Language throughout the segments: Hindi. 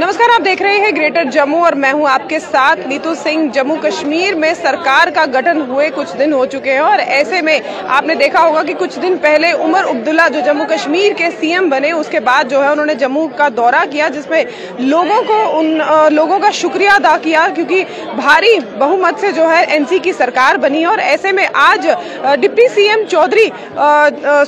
नमस्कार, आप देख रहे हैं ग्रेटर जम्मू और मैं हूं आपके साथ नीतू सिंह। जम्मू कश्मीर में सरकार का गठन हुए कुछ दिन हो चुके हैं और ऐसे में आपने देखा होगा कि कुछ दिन पहले उमर अब्दुल्ला जो जम्मू कश्मीर के सीएम बने, उसके बाद जो है उन्होंने जम्मू का दौरा किया, जिसमें लोगों को उन लोगों का शुक्रिया अदा किया क्योंकि भारी बहुमत से जो है एनसी की सरकार बनी। और ऐसे में आज डिप्टी सीएम चौधरी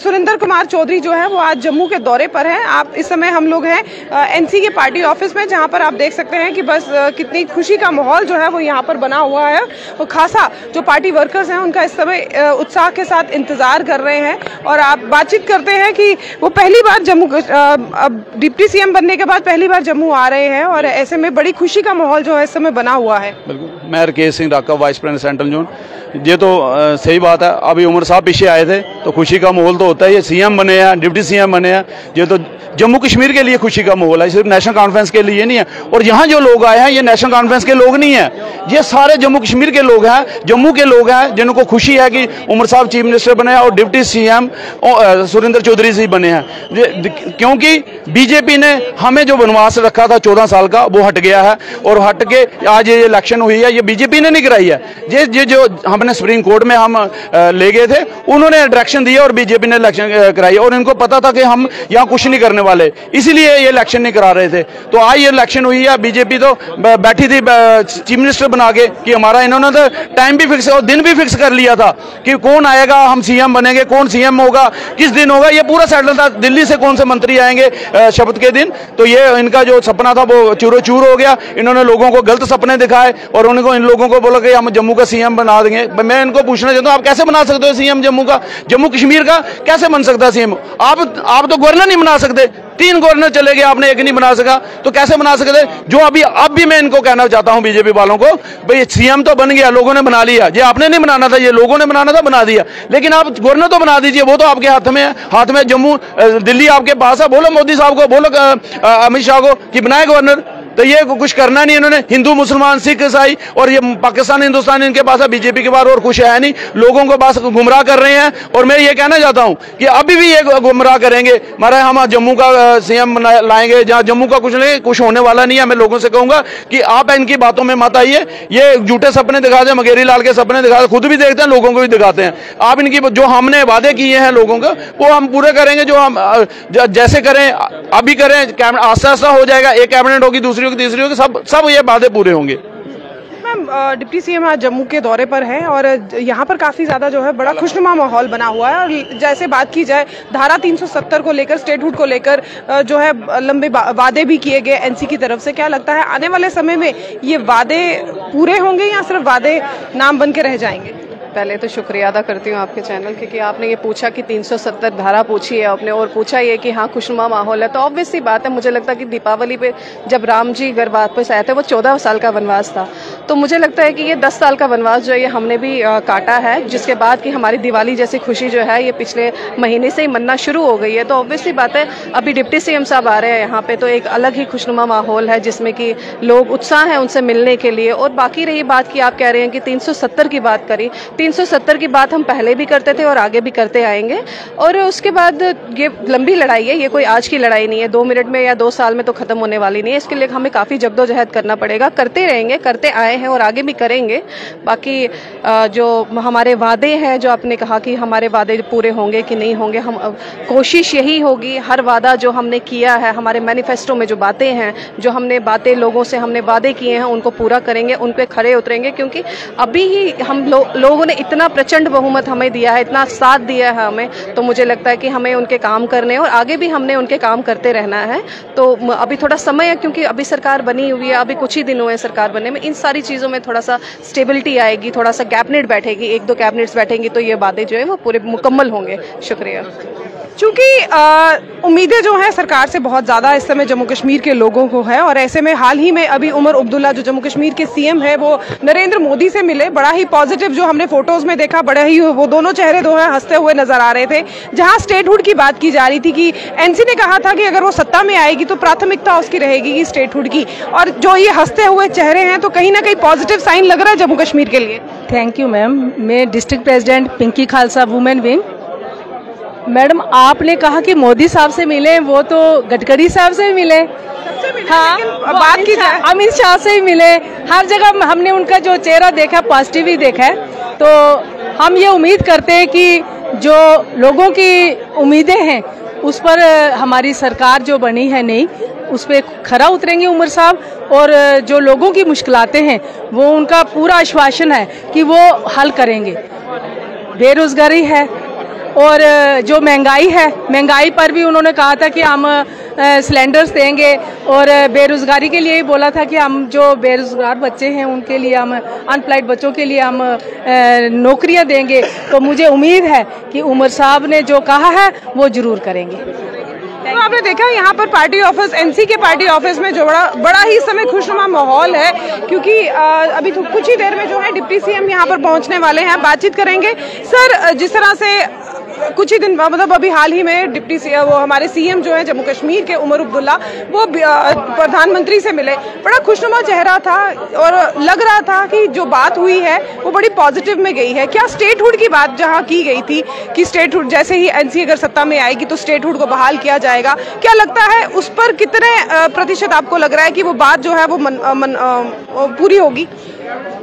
सुरेंद्र कुमार चौधरी जो है वो आज जम्मू के दौरे पर हैं। आप इस समय हम लोग हैं एनसी के पार्टी ऑफिस में, जहां पर आप देख सकते हैं कि बस कितनी खुशी का माहौल जो है वो यहाँ पर बना हुआ है और खासा जो पार्टी वर्कर्स हैं उनका इस समय उत्साह के साथ इंतजार कर रहे हैं। और आप बातचीत करते हैं कि वो पहली बार जम्मू डिप्टी सीएम बनने के बाद पहली बार जम्मू आ रहे हैं और ऐसे में बड़ी खुशी का माहौल जो है इस समय बना हुआ है। बिल्कुल, मैं राकेश सिंह राका, वाइस प्रेसिडेंट सेंट्रल जोन। ये तो सही बात है, अभी उमर साहब पीछे आए थे तो खुशी का माहौल तो होता है। ये सीएम बने हैं, डिप्टी सीएम बने हैं, ये तो जम्मू कश्मीर के लिए खुशी का माहौल है, सिर्फ नेशनल कॉन्फ्रेंस के लिए नहीं है। और यहाँ जो लोग आए हैं ये नेशनल कॉन्फ्रेंस के लोग नहीं है, ये सारे जम्मू कश्मीर के लोग हैं, जम्मू के लोग हैं, जिनको खुशी है कि उमर साहब चीफ मिनिस्टर बने हैं और डिप्टी सीएम सुरेंद्र चौधरी जी बने हैं। क्योंकि बीजेपी ने हमें जो बनवास रखा था 14 साल का वो हट गया है और हट के आज ये इलेक्शन हुई है, ये बीजेपी ने नहीं कराई है। ये जो हमने सुप्रीम कोर्ट में हम ले गए थे, उन्होंने डायरेक्शन दिया और बीजेपी ने इलेक्शन कराई और इनको पता था कि हम यहाँ कुछ नहीं करने वाले, इसीलिए ये इलेक्शन नहीं करा रहे थे। तो आज ये इलेक्शन हुई है, बीजेपी तो बैठी थी चीफ मिनिस्टर बना के कि हमारा, इन्होंने तो टाइम भी फिक्स और दिन भी फिक्स कर लिया था कि कौन आएगा, हम सीएम बनेंगे, कौन सीएम होगा, किस दिन होगा, ये पूरा सेटल था। दिल्ली से कौन से मंत्री आएंगे शपथ के दिन, तो ये इनका जो सपना था वो चूरो चूर हो गया। इन्होंने लोगों को गलत सपने दिखाए और उनको इन लोगों को बोला कि हम जम्मू का सीएम बना देंगे। मैं इनको पूछना चाहता हूँ, आप कैसे बना सकते हो सीएम जम्मू का, जम्मू कश्मीर का कैसे बन सकता है सीएम? आप तो गवर्नर नहीं बना सकते, 3 गवर्नर चले गए, आपने एक नहीं बना सका, तो कैसे बना सकते? जो अब भी मैं इनको कहना चाहता हूं बीजेपी वालों को, भाई सीएम तो बन गया, लोगों ने बना लिया, ये आपने नहीं बनाना था, ये लोगों ने बनाना था, बना दिया, लेकिन आप गवर्नर तो बना दीजिए, वो तो आपके हाथ में है, हाथ में जम्मू दिल्ली आपके पास है। बोलो मोदी साहब को, बोलो अमित शाह को कि बनाए गवर्नर। तो ये कुछ करना नहीं इन्होंने, हिंदू मुसलमान सिख ईसाई और ये पाकिस्तान हिंदुस्तान इनके पास है, बीजेपी के पास और कुछ है नहीं, लोगों को बस गुमराह कर रहे हैं। और मैं ये कहना चाहता हूं कि अभी भी ये गुमराह करेंगे, मारा हम जम्मू का सीएम लाएंगे, जहां जम्मू का कुछ होने वाला नहीं है। मैं लोगों से कहूंगा कि आप इनकी बातों में मत आइए, ये झूठे सपने दिखाते हैं, मगेरी लाल के सपने दिखाते, खुद भी देखते हैं, लोगों को भी दिखाते हैं। आप इनकी जो हमने वादे किए हैं लोगों का वो हम पूरे करेंगे, जो हम जैसे करें अभी करें, आस्ता आस्ता हो जाएगा, एक कैबिनेट होगी, दूसरी होगी, तीसरी होगी, सब ये वादे पूरे होंगे। मैम, डिप्टी सीएम आज जम्मू के दौरे पर हैं और यहाँ पर काफी ज्यादा जो है बड़ा खुशनुमा माहौल बना हुआ है। और जैसे बात की जाए धारा 370 को लेकर, स्टेटहुड को लेकर जो है लंबे वादे भी किए गए एनसी की तरफ से, क्या लगता है आने वाले समय में ये वादे पूरे होंगे या सिर्फ वादे नाम बन के रह जाएंगे? पहले तो शुक्रिया अदा करती हूँ आपके चैनल क्योंकि आपने ये पूछा कि 370 धारा पूछी है आपने और पूछा ये कि हाँ खुशनुमा माहौल है, तो ऑब्वियस सी बात है। मुझे लगता है कि दीपावली पे जब राम जी घर वापस आए थे वो 14 साल का वनवास था, तो मुझे लगता है कि ये 10 साल का वनवास जो है ये हमने भी काटा है, जिसके बाद कि हमारी दिवाली जैसी खुशी जो है ये पिछले महीने से ही मनना शुरू हो गई है। तो ऑब्वियस सी बात है अभी डिप्टी सीएम साहब आ रहे हैं यहाँ पे, तो एक अलग ही खुशनुमा माहौल है जिसमें कि लोग उत्साह है उनसे मिलने के लिए। और बाकी रही बात की आप कह रहे हैं कि 370 की बात करी, 370 की बात हम पहले भी करते थे और आगे भी करते आएंगे। और उसके बाद ये लंबी लड़ाई है, ये कोई आज की लड़ाई नहीं है, 2 मिनट में या 2 साल में तो खत्म होने वाली नहीं है। इसके लिए हमें काफी जद्दोजहद करना पड़ेगा, करते रहेंगे, करते आए हैं और आगे भी करेंगे। बाकी जो हमारे वादे हैं, जो आपने कहा कि हमारे वादे पूरे होंगे कि नहीं होंगे, हम कोशिश यही होगी हर वादा जो हमने किया है, हमारे मैनिफेस्टो में जो बातें हैं, जो हमने बातें लोगों से हमने वादे किए हैं उनको पूरा करेंगे, उन पे खड़े उतरेंगे। क्योंकि अभी ही हम लोगों ने इतना प्रचंड बहुमत हमें दिया है, इतना साथ दिया है हमें, तो मुझे लगता है कि हमें उनके काम करने हैं और आगे भी हमने उनके काम करते रहना है। तो अभी थोड़ा समय है क्योंकि अभी सरकार बनी हुई है, अभी कुछ ही दिन हुए सरकार बनने में, इन सारी चीज़ों में थोड़ा सा स्टेबिलिटी आएगी, थोड़ा सा कैबिनेट बैठेगी, 1-2 कैबिनेट्स बैठेंगी तो ये बातें जो है वो पूरे मुकम्मल होंगे। शुक्रिया। चूंकि उम्मीदें जो हैं सरकार से बहुत ज़्यादा इस समय जम्मू कश्मीर के लोगों को है और ऐसे में हाल ही में अभी उमर अब्दुल्ला जो जम्मू कश्मीर के सीएम है वो नरेंद्र मोदी से मिले, बड़ा ही पॉजिटिव जो हमने फोटोज में देखा, बड़ा ही वो दोनों चेहरे जो है हंसते हुए नजर आ रहे थे। जहां स्टेटहुड की बात की जा रही थी कि एनसी ने कहा था कि अगर वो सत्ता में आएगी तो प्राथमिकता उसकी रहेगी स्टेटहुड की, और जो ये हंसते हुए चेहरे हैं तो कहीं ना कहीं पॉजिटिव साइन लग रहा है जम्मू कश्मीर के लिए। Thank you ma'am. मैं district president Pinky Khalsa women wing. Madam आपने कहा कि मोदी साहब से मिले, वो तो गडकरी साहब से मिले। हाँ, बात की जाए अमित शाह से ही मिले, हर जगह हमने उनका जो चेहरा देखा पॉजिटिव ही देखा है। तो हम ये उम्मीद करते हैं कि जो लोगों की उम्मीदें हैं उस पर हमारी सरकार जो बनी है नई, उस पर खरा उतरेंगे उमर साहब, और जो लोगों की मुश्किलातें हैं वो उनका पूरा आश्वासन है कि वो हल करेंगे। बेरोजगारी है और जो महंगाई है, महंगाई पर भी उन्होंने कहा था कि हम सिलेंडर्स देंगे, और बेरोजगारी के लिए ही बोला था कि हम जो बेरोजगार बच्चे हैं उनके लिए, हम अनएम्प्लॉयड बच्चों के लिए हम नौकरियां देंगे। तो मुझे उम्मीद है कि उमर साहब ने जो कहा है वो जरूर करेंगे। तो आपने देखा यहाँ पर पार्टी ऑफिस, एनसी के पार्टी ऑफिस में जो बड़ा ही इस समय खुशनुमा माहौल है, क्योंकि अभी तो कुछ ही देर में जो है डिप्टी सीएम यहाँ पर पहुँचने वाले हैं, बातचीत करेंगे। सर, जिस तरह से कुछ ही दिन मतलब अभी हाल ही में डिप्टी सीएम, वो हमारे सीएम जो है जम्मू कश्मीर के उमर अब्दुल्ला, वो प्रधानमंत्री से मिले, बड़ा खुशनुमा चेहरा था और लग रहा था कि जो बात हुई है वो बड़ी पॉजिटिव में गई है। क्या स्टेटहुड की बात जहां की गई थी कि स्टेटहुड जैसे ही एनसी अगर सत्ता में आएगी तो स्टेटहुड को बहाल किया जाएगा, क्या लगता है उस पर कितने प्रतिशत आपको लग रहा है कि वो बात जो है वो पूरी होगी?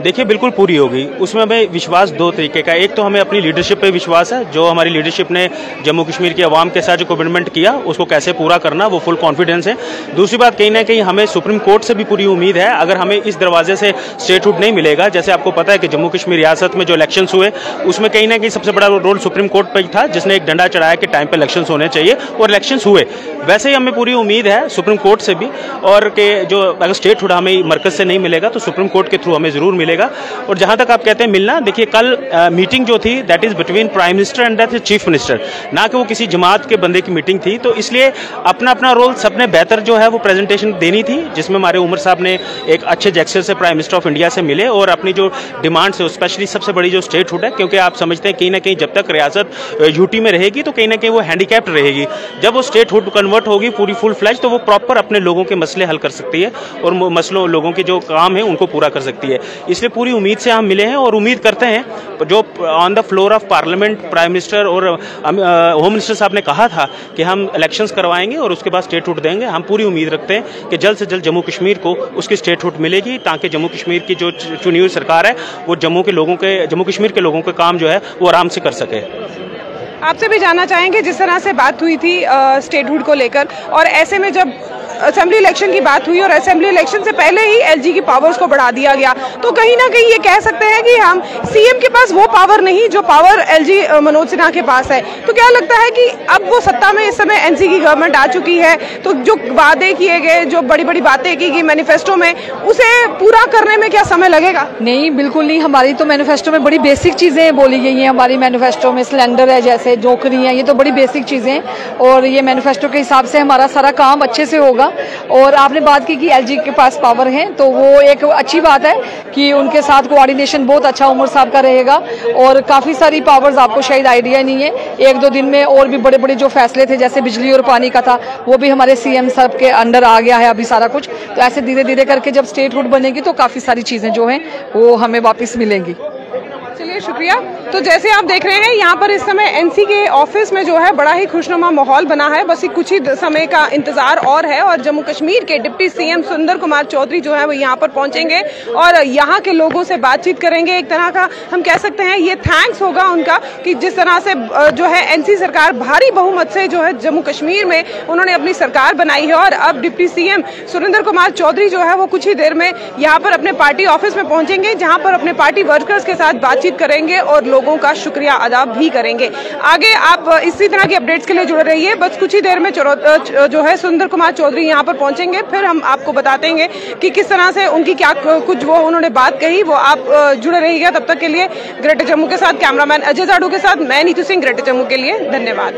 देखिए, बिल्कुल पूरी होगी। उसमें हमें विश्वास दो तरीके का, एक तो हमें अपनी लीडरशिप पे विश्वास है, जो हमारी लीडरशिप ने जम्मू कश्मीर की आवाम के साथ जो कमिटमेंट किया उसको कैसे पूरा करना, वो फुल कॉन्फिडेंस है। दूसरी बात, कहीं ना कहीं हमें सुप्रीम कोर्ट से भी पूरी उम्मीद है। अगर हमें इस दरवाजे से स्टेटहुड नहीं मिलेगा, जैसे आपको पता है कि जम्मू कश्मीर रियासत में जो इलेक्शन हुए उसमें कहीं ना कहीं सबसे बड़ा रोल सुप्रीम कोर्ट पर था, जिसने एक डंडा चढ़ाया कि टाइम पर इलेक्शन होने चाहिए, और इलेक्शन हुए। वैसे ही हमें पूरी उम्मीद है सुप्रीम कोर्ट से भी, और कि जो अगर स्टेटहुड हमें मरकज से नहीं मिलेगा तो सुप्रीम कोर्ट के थ्रू हमें जरूर मिलेगा। और जहां तक आप कहते हैं मिलना, देखिए कल मीटिंग जो थी that is between prime minister and that chief minister, ना कि वो किसी जमात के बंदे की मीटिंग थी। तो इसलिए अपना अपना रोल सबने बेहतर जो है वो प्रेजेंटेशन देनी थी, जिसमें हमारे उमर साहब ने एक अच्छे जेस्चर से प्राइम मिनिस्टर ऑफ इंडिया से मिले और अपनी जो डिमांड्स है, स्पेशली सबसे बड़ी जो स्टेटहुड है, क्योंकि आप समझते हैं कहीं ना कहीं जब तक रियासत यूटी में रहेगी तो कहीं ना कहीं वो हैंडीकैप्ड रहेगी। जब वो स्टेटहुड कन्वर्ट होगी पूरी फुल फ्लैज, तो वो प्रॉपर अपने लोगों के मसले हल कर सकती है और मसलों लोगों के जो काम है उनको पूरा कर सकती है। इसलिए पूरी उम्मीद से हम मिले हैं और उम्मीद करते हैं जो on the floor of parliament prime minister और होम मिनिस्टर साहब ने कहा था कि हम इलेक्शंस करवाएंगे और उसके बाद स्टेटहुड देंगे, हम पूरी उम्मीद रखते हैं कि जल्द से जल्द जम्मू कश्मीर को उसकी स्टेटहुड मिलेगी, ताकि जम्मू कश्मीर की जो चुनी हुई सरकार है वो जम्मू कश्मीर के लोगों के काम जो है वो आराम से कर सके। आपसे भी जानना चाहेंगे, जिस तरह से बात हुई थी स्टेटहुड को लेकर, और ऐसे में जब असेंबली इलेक्शन की बात हुई और असेंबली इलेक्शन से पहले ही एलजी की पावर्स को बढ़ा दिया गया, तो कहीं ना कहीं ये कह सकते हैं कि हम सीएम के पास वो पावर नहीं जो पावर एलजी मनोज सिन्हा के पास है। तो क्या लगता है कि अब वो सत्ता में इस समय एनसी की गवर्नमेंट आ चुकी है, तो जो वादे किए गए, जो बड़ी बड़ी बातें की गई मैनिफेस्टो में, उसे पूरा करने में क्या समय लगेगा? नहीं, बिल्कुल नहीं। हमारी तो मैनिफेस्टो में बड़ी बेसिक चीज़ें बोली गई हैं। हमारी मैनिफेस्टो में सिलेंडर है, जैसे नौकरी है, ये तो बड़ी बेसिक चीज़ें, और ये मैनिफेस्टो के हिसाब से हमारा सारा काम अच्छे से होगा। और आपने बात की कि एलजी के पास पावर है, तो वो एक अच्छी बात है कि उनके साथ कोऑर्डिनेशन बहुत अच्छा उमर साहब का रहेगा, और काफ़ी सारी पावर्स आपको शायद आइडिया नहीं है। एक दो दिन में और भी बड़े बड़े जो फैसले थे, जैसे बिजली और पानी का था, वो भी हमारे सीएम साहब के अंडर आ गया है अभी सारा कुछ। तो ऐसे धीरे धीरे करके जब स्टेटहुड बनेगी तो काफ़ी सारी चीज़ें जो हैं वो हमें वापस मिलेंगी। चलिए, शुक्रिया। तो जैसे आप देख रहे हैं यहाँ पर इस समय एनसी के ऑफिस में जो है बड़ा ही खुशनुमा माहौल बना है, बस कुछ ही समय का इंतजार और है, और जम्मू कश्मीर के डिप्टी सीएम सुरेंद्र कुमार चौधरी जो है वो यहाँ पर पहुंचेंगे और यहाँ के लोगों से बातचीत करेंगे। एक तरह का हम कह सकते हैं ये थैंक्स होगा उनका कि जिस तरह से जो है एनसी सरकार भारी बहुमत से जो है जम्मू कश्मीर में उन्होंने अपनी सरकार बनाई है, और अब डिप्टी सीएम सुरेंद्र कुमार चौधरी जो है वो कुछ ही देर में यहाँ पर अपने पार्टी ऑफिस में पहुंचेंगे, जहाँ पर अपने पार्टी वर्कर्स के साथ बातचीत करेंगे और लोगों का शुक्रिया अदा भी करेंगे। आगे आप इसी तरह की अपडेट्स के लिए जुड़े रहिए। बस कुछ ही देर में जो है सुरेंद्र कुमार चौधरी यहाँ पर पहुंचेंगे, फिर हम आपको बताएंगे कि किस तरह से उनकी क्या कुछ वो उन्होंने बात कही, वो आप जुड़े रहिएगा। तब तक के लिए ग्रेटर जम्मू के साथ कैमरामैन अजय जाडू के साथ मैं नीतू सिंह, ग्रेटर जम्मू के लिए धन्यवाद।